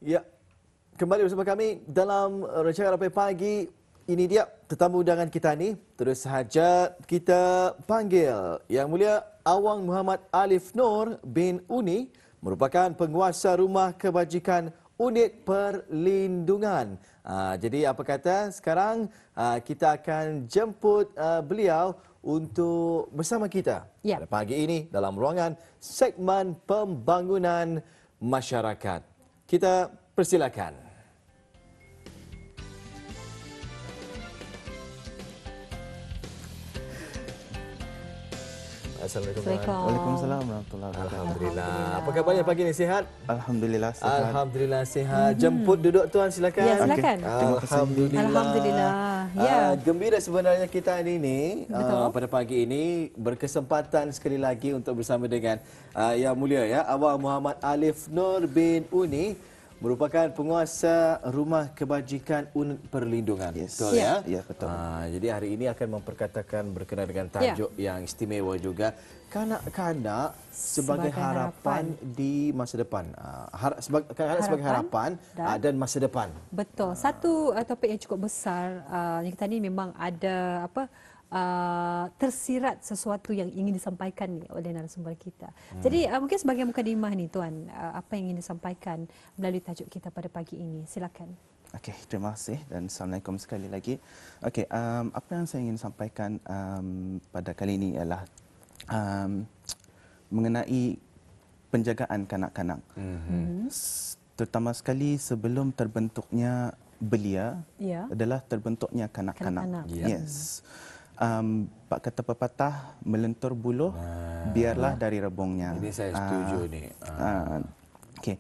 Ya, kembali bersama kami dalam Rancangan Ramai Pagi. Ini dia tetamu undangan kita ni. Terus sahaja kita panggil Yang Mulia Awang Muhammad Alif Nur bin Uni, merupakan penguasa rumah kebajikan unit perlindungan. Jadi apa kata sekarang kita akan jemput beliau untuk bersama kita pada pagi ini dalam ruangan segmen pembangunan masyarakat. Kita persilakan. Assalamualaikum. Waalaikumsalam warahmatullahi wabarakatuh. Alhamdulillah. Apa khabarnya pagi ni, sihat? Alhamdulillah sihat. Alhamdulillah sihat. Jemput duduk tuan, silakan. Ya, silakan. Alhamdulillah. Alhamdulillah. Ya. Gembira sebenarnya kita hari ini pada pagi ini berkesempatan sekali lagi untuk bersama dengan Yang Mulia ya Awang Muhammad Alif Nur bin Uni, merupakan penguasa rumah kebajikan unit perlindungan. Yes. Betul ya? Ya, betul. Jadi hari ini akan memperkatakan berkenaan dengan tajuk yang istimewa juga, kanak-kanak sebagai harapan di masa depan. Kanak-kanak sebagai harapan dan masa depan. Betul. Satu topik yang cukup besar yang kita ni memang ada tersirat sesuatu yang ingin disampaikan oleh narasumber kita. Jadi mungkin sebagai mukadimah ni tuan, apa yang ingin disampaikan melalui tajuk kita pada pagi ini? Silakan. Okey, terima kasih dan Assalamualaikum sekali lagi. Okey, apa yang saya ingin sampaikan pada kali ini ialah mengenai penjagaan kanak-kanak. Terutama sekali sebelum terbentuknya belia adalah terbentuknya kanak-kanak. Yes. Pak kata pepatah, melentur buluh biarlah dari rebungnya. Ini saya setuju ni. Okey.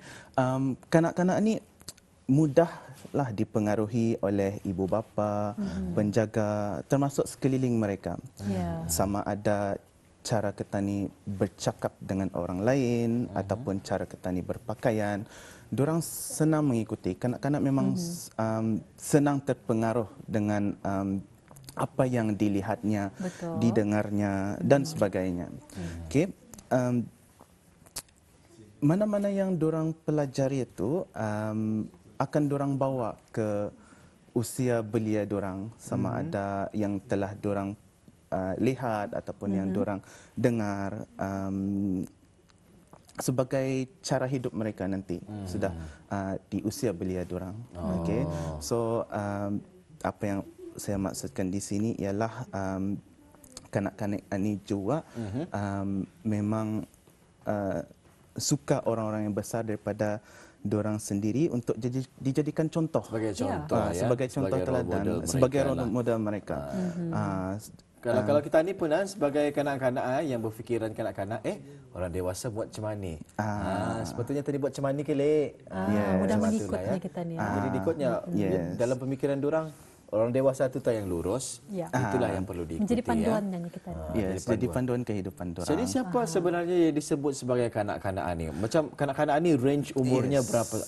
Kanak-kanak ni mudahlah dipengaruhi oleh ibu bapa, penjaga, termasuk sekeliling mereka. Sama ada cara ketani bercakap dengan orang lain ataupun cara ketani berpakaian. Diorang senang mengikuti. Kanak-kanak memang senang terpengaruh dengan apa yang dilihatnya, didengarnya dan sebagainya. Okey. Mana-mana yang diorang pelajari itu akan diorang bawa ke usia belia diorang, sama ada yang telah diorang lihat ataupun yang diorang dengar sebagai cara hidup mereka nanti sudah di usia belia diorang. Okey. So apa yang saya maksudkan di sini ialah kanak-kanak ini juga memang suka orang-orang yang besar daripada diorang sendiri untuk dijadikan contoh. Sebagai contoh sebagai contoh teladan, sebagai role model mereka. Kalau kita ni pun sebagai kanak-kanak yang berfikiran kanak-kanak, orang dewasa buat macam mana? Sepatutnya tadi buat macam mana ke, Lek? Mudah mengikutnya kita ni. Jadi diikutnya dalam pemikiran diorang, orang dewasa itu yang lurus, itulah yang perlu diikuti. Menjadi panduannya kita. Jadi panduan kehidupan diorang. Jadi siapa sebenarnya yang disebut sebagai kanak-kanak ni? Macam kanak-kanak ni range umurnya berapa?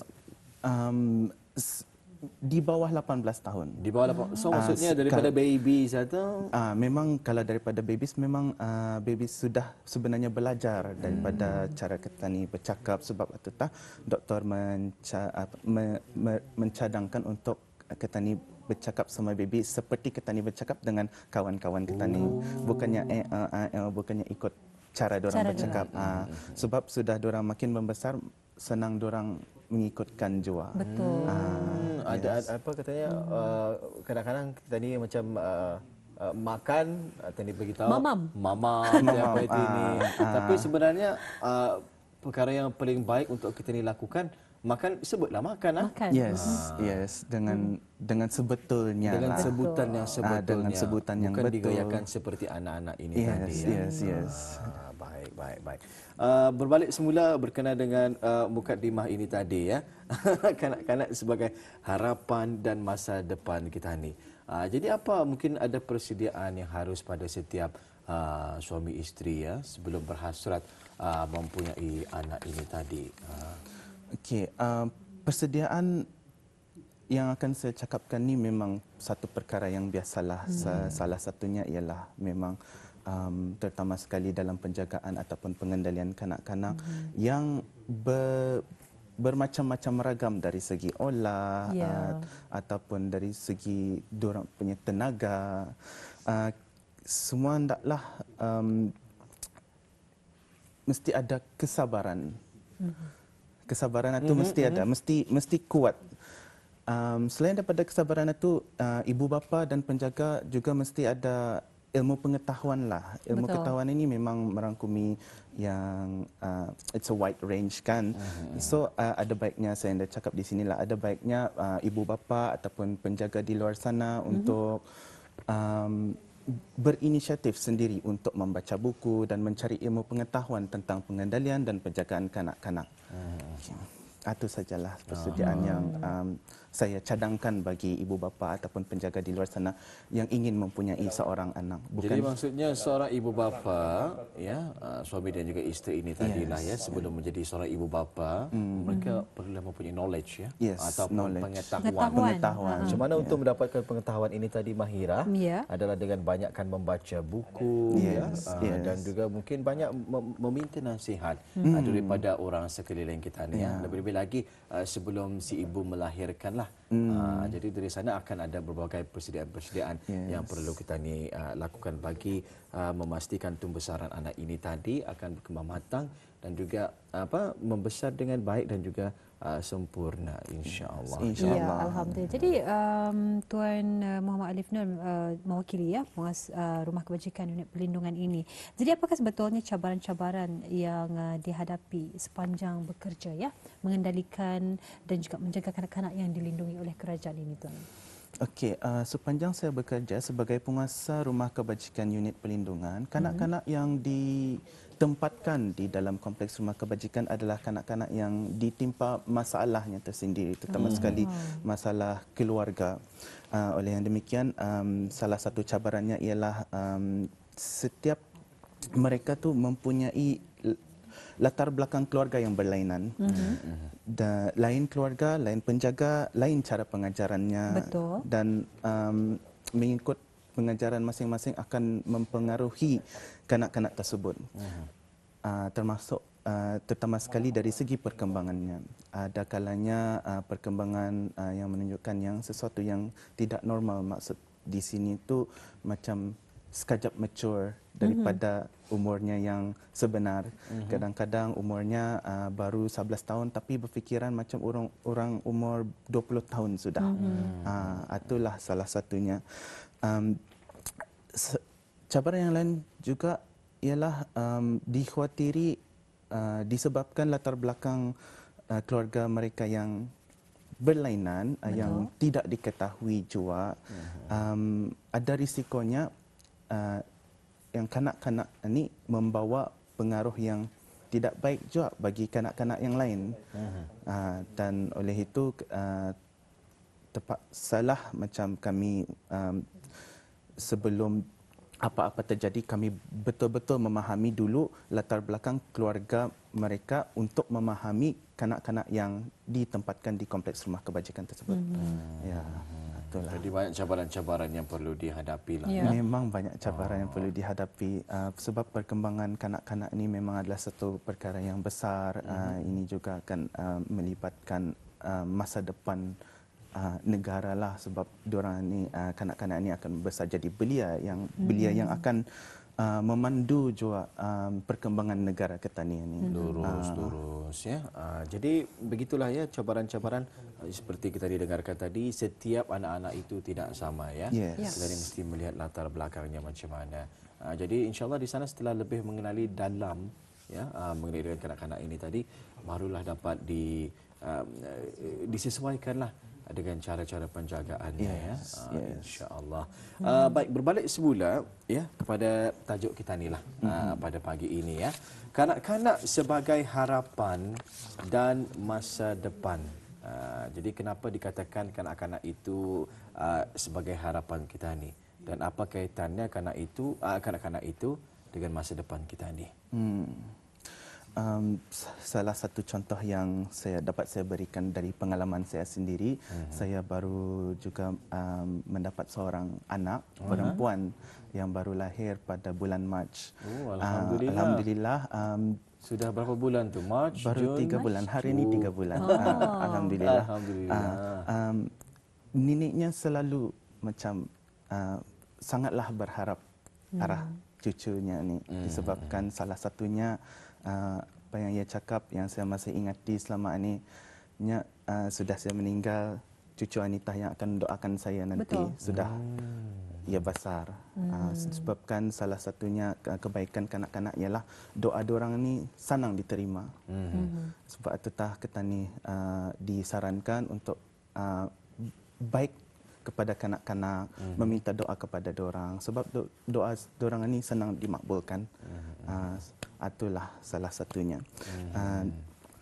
Di bawah 18 tahun. Di bawah 18. So maksudnya daripada baby satu? Memang kalau daripada babies, memang babies sudah sebenarnya belajar daripada cara ketani bercakap. Sebab itu doktor mencadangkan untuk ketani bercakap sama baby seperti ketani bercakap dengan kawan-kawan ketani. Bukannya ikut cara diorang bercakap. Sebab sudah diorang makin membesar, senang diorang mengikutkan jua. Betul. Ada apa katanya, kadang-kadang tadi macam makan tadi beritahu mama apa itu ini. Tapi sebenarnya perkara yang paling baik untuk kita ni lakukan, makan, sebutlah makan. Yes, dengan sebetulnya. Dengan sebutan yang sebetulnya. Dengan sebutan yang bukan betul. digayakan seperti anak-anak ini tadi. Yes. Baik. Berbalik semula berkenaan dengan mukadimah ini tadi ya. Kanak-kanak sebagai harapan dan masa depan kita ni. Jadi apa mungkin ada persediaan yang harus pada setiap suami isteri ya sebelum berhasrat mempunyai anak ini tadi? Okey, persediaan yang akan saya cakapkan ni memang satu perkara yang biasalah. Salah satunya ialah memang terutama sekali dalam penjagaan ataupun pengendalian kanak-kanak yang bermacam-macam ragam dari segi olah Ya. ataupun dari segi diorang punya tenaga. Semua hendaklah mesti ada kesabaran. Kesabaran itu mesti ada, mesti kuat. Selain daripada kesabaran itu, ibu bapa dan penjaga juga mesti ada ilmu pengetahuan lah. Ilmu Betul. pengetahuan ini memang merangkumi yang it's a wide range kan. So ada baiknya saya dah cakap di sinilah, ada baiknya ibu bapa ataupun penjaga di luar sana untuk berinisiatif sendiri untuk membaca buku dan mencari ilmu pengetahuan tentang pengendalian dan penjagaan kanak-kanak. Itu sajalah persediaan yang saya cadangkan bagi ibu bapa ataupun penjaga di luar sana yang ingin mempunyai seorang anak. Jadi maksudnya seorang ibu bapa, ya, suami dan juga isteri ini tadilah ya, sebelum menjadi seorang ibu bapa, mereka perlu mempunyai knowledge ya, ataupun knowledge. pengetahuan. Macam mana untuk mendapatkan pengetahuan ini tadi, Mahira? Ya. Adalah dengan banyakkan membaca buku, dan juga mungkin banyak meminta nasihat daripada orang sekeliling kita ni. Ya. Lebih-lebih lagi sebelum si ibu melahirkanlah. Jadi dari sana akan ada berbagai persediaan-persediaan yang perlu kita ni lakukan bagi memastikan tumbesaran anak ini tadi akan berkembang matang dan juga membesar dengan baik dan juga sempurna, insya-Allah. Ya, alhamdulillah. Jadi Tuan Muhammad Alif Nur mewakili ya penguas Rumah Kebajikan Unit Perlindungan ini. Jadi apakah sebetulnya cabaran-cabaran yang dihadapi sepanjang bekerja ya mengendalikan dan juga menjaga kanak-kanak yang dilindungi oleh kerajaan ini, Tuan? Okey, sepanjang saya bekerja sebagai penguasa Rumah Kebajikan Unit Perlindungan, kanak-kanak yang ditempatkan di dalam kompleks Rumah Kebajikan adalah kanak-kanak yang ditimpa masalahnya tersendiri, terutama sekali masalah keluarga. Oleh yang demikian, salah satu cabarannya ialah setiap mereka tu mempunyai latar belakang keluarga yang berlainan. Lain keluarga, lain penjaga, lain cara pengajarannya. Betul. Dan mengikut pengajaran masing-masing akan mempengaruhi kanak-kanak tersebut. Termasuk terutama sekali dari segi perkembangannya. Ada kalanya perkembangan yang menunjukkan yang sesuatu yang tidak normal. Maksud di sini tu macam sekajap mature daripada umurnya yang sebenar. Kadang-kadang umurnya baru 11 tahun tapi berfikiran macam orang umur 20 tahun sudah. Itulah salah satunya. Cabaran yang lain juga ialah dikhawatiri disebabkan latar belakang keluarga mereka yang berlainan, yang tidak diketahui jua. Ada risikonya yang kanak-kanak ini membawa pengaruh yang tidak baik juga bagi kanak-kanak yang lain. Dan oleh itu salah macam kami sebelum apa-apa terjadi kami betul-betul memahami dulu latar belakang keluarga mereka untuk memahami kanak-kanak yang ditempatkan di kompleks Rumah Kebajikan tersebut. Ya. Itulah. Jadi banyak cabaran-cabaran yang perlu dihadapi lah. Ya. Memang banyak cabaran yang perlu dihadapi sebab perkembangan kanak-kanak ini memang adalah satu perkara yang besar. Ini juga akan melibatkan masa depan negara lah sebab diorang ni kanak-kanak ini akan besar jadi belia yang akan memandu juga perkembangan negara kita ni. Lurus ya. Jadi begitulah ya cabaran-cabaran seperti kita didengarkan tadi, setiap anak-anak itu tidak sama ya. Yes. Kita ni mesti melihat latar belakangnya macam mana. Jadi insya-Allah di sana setelah lebih mengenali dalam ya mengenai dengan kanak-kanak ini tadi barulah dapat disesuaikanlah dengan cara-cara penjagaannya insya-Allah. Baik, berbalik semula ya kepada tajuk kita ni lah pada pagi ini ya. Kanak-kanak sebagai harapan dan masa depan. Jadi kenapa dikatakan kanak-kanak itu sebagai harapan kita ni dan apa kaitannya kanak-kanak itu dengan masa depan kita ni? Salah satu contoh yang saya berikan dari pengalaman saya sendiri, saya baru juga mendapat seorang anak perempuan yang baru lahir pada bulan Mac. Alhamdulillah. Alhamdulillah. Sudah berapa bulan tu? Mac, Baru Jun? 3 bulan. Hari ini 3 bulan. Alhamdulillah. Alhamdulillah. Neneknya selalu macam sangatlah berharap arah cucunya ni disebabkan salah satunya apa yang ia cakap yang saya masih ingati selama ini sudah saya meninggal, cucu Anita yang akan doakan saya nanti. Betul. Sudah ia besar. Sebabkan salah satunya kebaikan kanak-kanak ialah doa diorang ni senang diterima. Sebab itutah kita ni disarankan untuk baik kepada kanak-kanak, meminta doa kepada diorang. Sebab doa diorang ni senang dimakbulkan. Itulah salah satunya.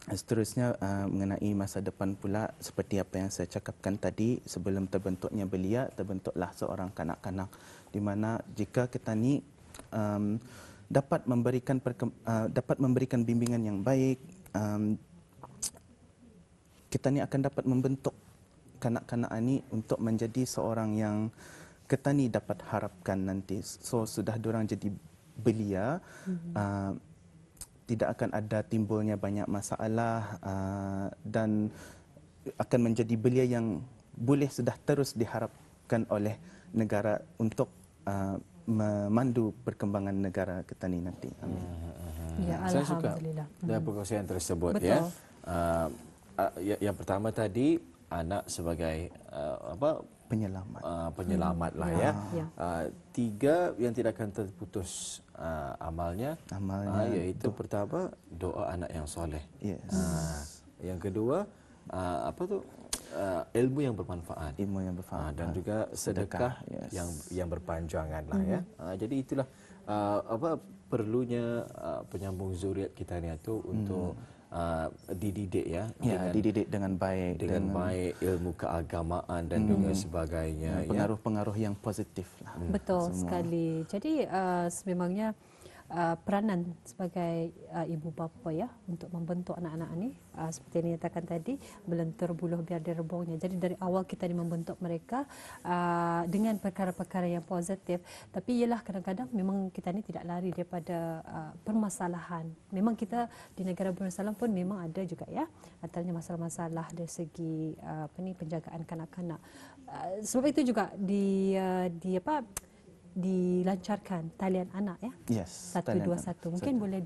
Seterusnya mengenai masa depan pula, seperti apa yang saya cakapkan tadi, sebelum terbentuknya belia, terbentuklah seorang kanak-kanak, di mana jika kita ni dapat memberikan bimbingan yang baik, kita ni akan dapat membentuk kanak-kanak ini untuk menjadi seorang yang kita ni dapat harapkan nanti. So sudah diorang jadi belia, tidak akan ada timbulnya banyak masalah dan akan menjadi belia yang boleh sudah terus diharapkan oleh negara untuk memandu perkembangan negara kita ni nanti. Amin. Ya, Saya suka alhamdulillah. dengan perkongsian tersebut. Betul. Yang pertama tadi anak sebagai Penyelamat. penyelamat lah ya. Tiga yang tidak akan terputus amalnya, iaitu pertama doa anak yang soleh. Yes. Yang kedua ilmu yang bermanfaat. Ilmu yang bermanfaat. Dan juga sedekah yang berpanjangan lah ya. Jadi itulah perlunya penyambung zuriat kita ni tu untuk dididik ya, dididik dengan baik, dengan baik, ilmu keagamaan dan juga sebagainya, pengaruh-pengaruh yang positif lah. Betul sekali. Jadi sememangnya peranan sebagai ibu bapa ya untuk membentuk anak-anak ni seperti yang dinyatakan tadi, belentur buluh biar dia rebungnya. Jadi dari awal kita ni membentuk mereka dengan perkara-perkara yang positif. Tapi ialah kadang-kadang memang kita ni tidak lari daripada permasalahan. Memang kita di negara Darussalam pun memang ada juga ya antaranya masalah-masalah dari segi penjagaan kanak-kanak. Sebab itu juga dilancarkan talian anak ya. Yes. 121. Mungkin boleh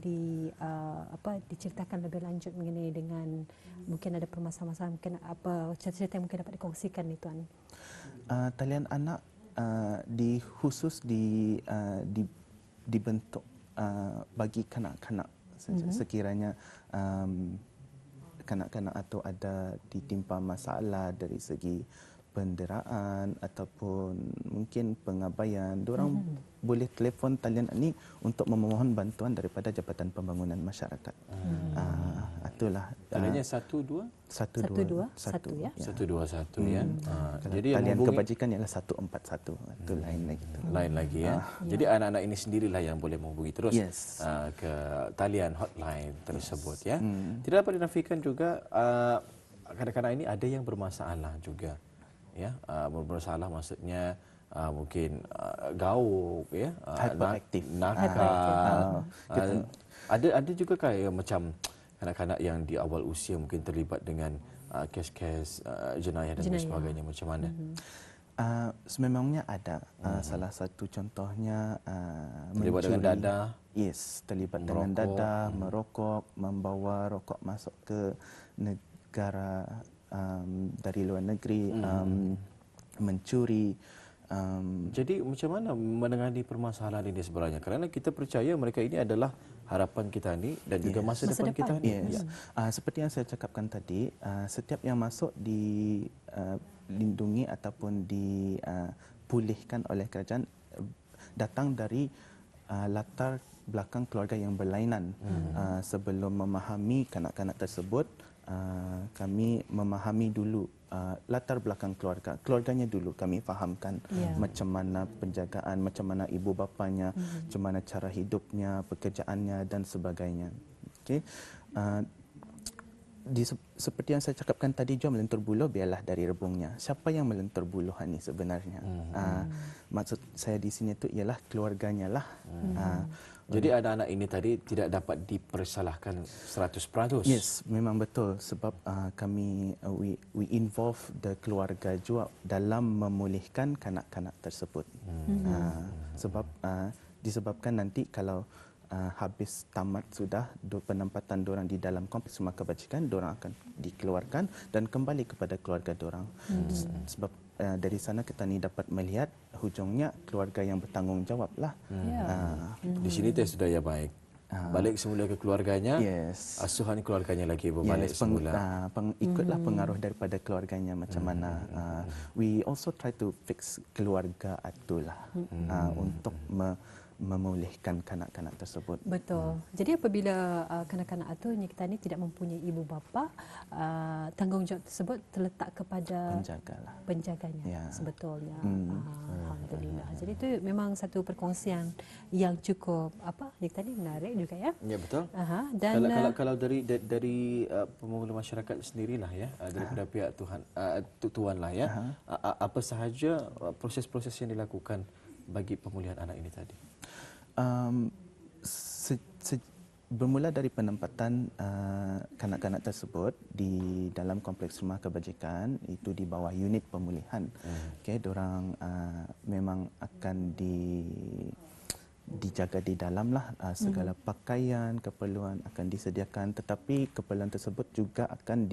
diceritakan lebih lanjut mengenai dengan mungkin ada permasalahan mungkin apa cerita-cerita yang mungkin dapat dikongsikan ni tuan. Talian anak dibentuk bagi kanak-kanak sekiranya kanak-kanak atau ada ditimpa masalah dari segi penderaan ataupun mungkin pengabaian, diorang boleh telefon talian ini untuk memohon bantuan daripada Jabatan Pembangunan Masyarakat. Itulah. Taliannya 121 ya. 121 ya. Jadi talian kebajikan ialah 141. Itu lain lagi. Lain lagi ya. Jadi anak-anak ini sendirilah yang boleh menghubungi terus ke talian hotline tersebut ya. Tidak dapat dinafikan juga kadang-kadang ini ada yang bermasalah juga. Ya, bermasalah maksudnya mungkin gauk ya, hyperaktif, nakal. Ada juga kayak macam kanak-kanak yang di awal usia mungkin terlibat dengan kes-kes jenayah dan sebagainya, macam mana? Sememangnya ada. Salah satu contohnya terlibat dengan dadah. Yes, terlibat dengan dadah, merokok, membawa rokok masuk ke negara dari luar negeri, mencuri. Jadi macam mana menangani permasalahan ini sebenarnya? Kerana kita percaya mereka ini adalah harapan kita ni dan juga masa depan kita ni. Yes. Seperti yang saya cakapkan tadi, setiap yang masuk dilindungi ataupun dipulihkan oleh kerajaan datang dari latar belakang keluarga yang berlainan. Sebelum memahami kanak-kanak tersebut, kami memahami dulu latar belakang keluarganya dulu kami fahamkan macam mana penjagaan, macam mana ibu bapanya, macam mana cara hidupnya, pekerjaannya dan sebagainya. Okey. seperti yang saya cakapkan tadi, jom melentur buluh biarlah dari rebungnya. Siapa yang melentur buluhan ni sebenarnya? Maksud saya di sini tu ialah keluarganya lah. Jadi anak-anak ini tadi tidak dapat dipersalahkan 100%. Yes, memang betul sebab kami we involve the keluarga juga dalam memulihkan kanak-kanak tersebut. Sebab disebabkan nanti kalau habis tamat sudah penempatan diorang di dalam kompleks rumah kebajikan, diorang akan dikeluarkan dan kembali kepada keluarga diorang. Sebab dari sana kita ni dapat melihat hujungnya keluarga yang bertanggungjawab lah. Di sini tes sudah ya baik. Balik semula ke keluarganya. Yes. Asuhan keluarganya lagi berbalik semula. Ikutlah pengaruh daripada keluarganya macam mana. We also try to fix keluarga itulah untuk memulihkan kanak-kanak tersebut. Betul. Jadi apabila kanak-kanak itu kita ni tidak mempunyai ibu bapa, tanggungjawab tersebut terletak kepada penjaganya sebetulnya. Alhamdulillah. Jadi itu memang satu perkongsian yang cukup yang tadi menarik juga ya. Ya betul. Dan kalau dari pemula masyarakat sendirilah ya, daripada pihak tuan lah ya. Apa sahaja proses-proses yang dilakukan bagi pemulihan anak ini tadi? Bermula dari penempatan kanak-kanak tersebut di dalam kompleks rumah kebajikan itu di bawah unit pemulihan. Diorang memang akan dijaga di dalam lah, segala pakaian, keperluan akan disediakan, tetapi keperluan tersebut juga akan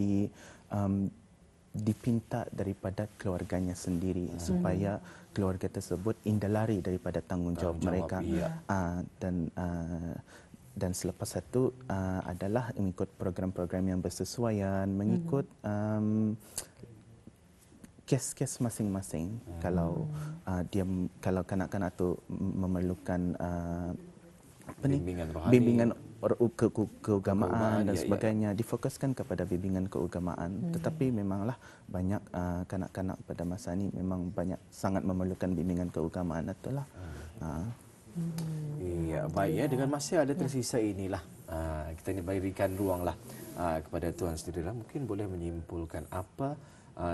dipinta daripada keluarganya sendiri supaya keluarga tersebut indalari daripada tanggungjawab mereka. Dan selepas itu adalah mengikut program-program yang bersesuaian, mengikut kes-kes masing-masing. Kalau kanak-kanak itu memerlukan bimbingan keagamaan dan sebagainya, difokuskan kepada bimbingan keagamaan. Tetapi memanglah banyak kanak-kanak pada masa ini memang sangat memerlukan bimbingan keagamaan itulah. Iya, baik ya, dengan masih ada tersisa inilah kita ini berikan ruanglah kepada tuan sendirilah, mungkin boleh menyimpulkan apa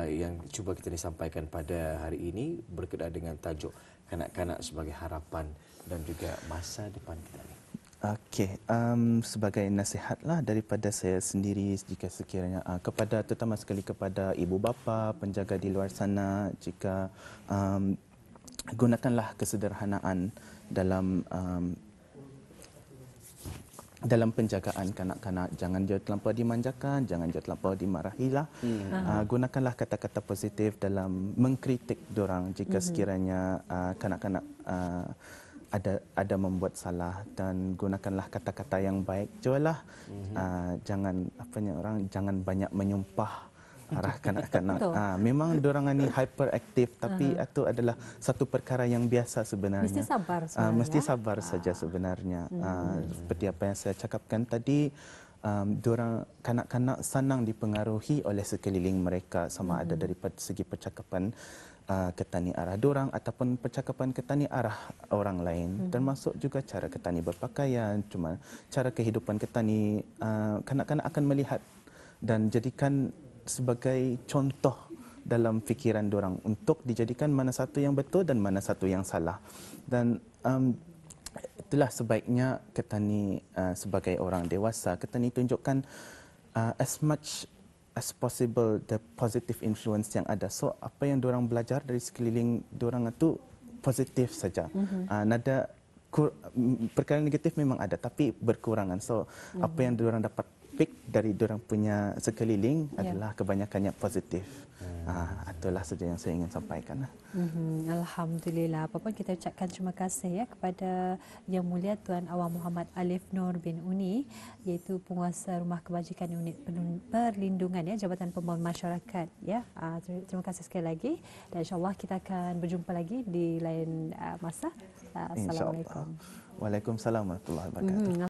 yang cuba kita disampaikan pada hari ini berkaitan dengan tajuk kanak-kanak sebagai harapan dan juga masa depan kita ini. Okey, sebagai nasihatlah daripada saya sendiri jika sekiranya terutama sekali kepada ibu bapa, penjaga di luar sana, jika gunakanlah kesederhanaan dalam penjagaan kanak-kanak. Jangan jauh terlampau dimanjakan, jangan jauh terlampau dimarahilah. Gunakanlah kata-kata positif dalam mengkritik diorang jika sekiranya kanak-kanak ada membuat salah, dan gunakanlah kata-kata yang baik. Jualah jangan banyak menyumpah arah kanak-kanak. Memang diorang ni hyperaktif, tapi itu adalah satu perkara yang biasa sebenarnya. Mesti sabar sebenarnya. Mesti sabar saja sebenarnya. Seperti apa yang saya cakapkan tadi, diorang kanak-kanak senang dipengaruhi oleh sekeliling mereka, sama ada daripada segi percakapan ketani arah dorang ataupun percakapan ketani arah orang lain, termasuk juga cara ketani berpakaian, cuma cara kehidupan ketani. Kanak-kanak akan melihat dan jadikan sebagai contoh dalam fikiran dorang untuk dijadikan mana satu yang betul dan mana satu yang salah. Dan itulah sebaiknya ketani sebagai orang dewasa, ketani tunjukkan as much as possible the positive influence yang ada. So apa yang diorang belajar dari sekeliling diorang itu positif saja. Nada perkara negatif memang ada, tapi berkurangan. So apa yang diorang dapat pick dari diorang punya sekeliling adalah kebanyakannya positif. Itulah saja yang saya ingin sampaikan. Alhamdulillah. Apapun kita ucapkan terima kasih ya kepada Yang Mulia Tuan Awang Muhammad Alif Noor bin Uni, iaitu penguasa Rumah Kebajikan Unit Perlindungan ya, Jabatan Pembangunan Masyarakat ya. Terima kasih sekali lagi, dan insya-Allah kita akan berjumpa lagi di lain masa. Assalamualaikum. Waalaikumsalam warahmatullahi wabarakatuh.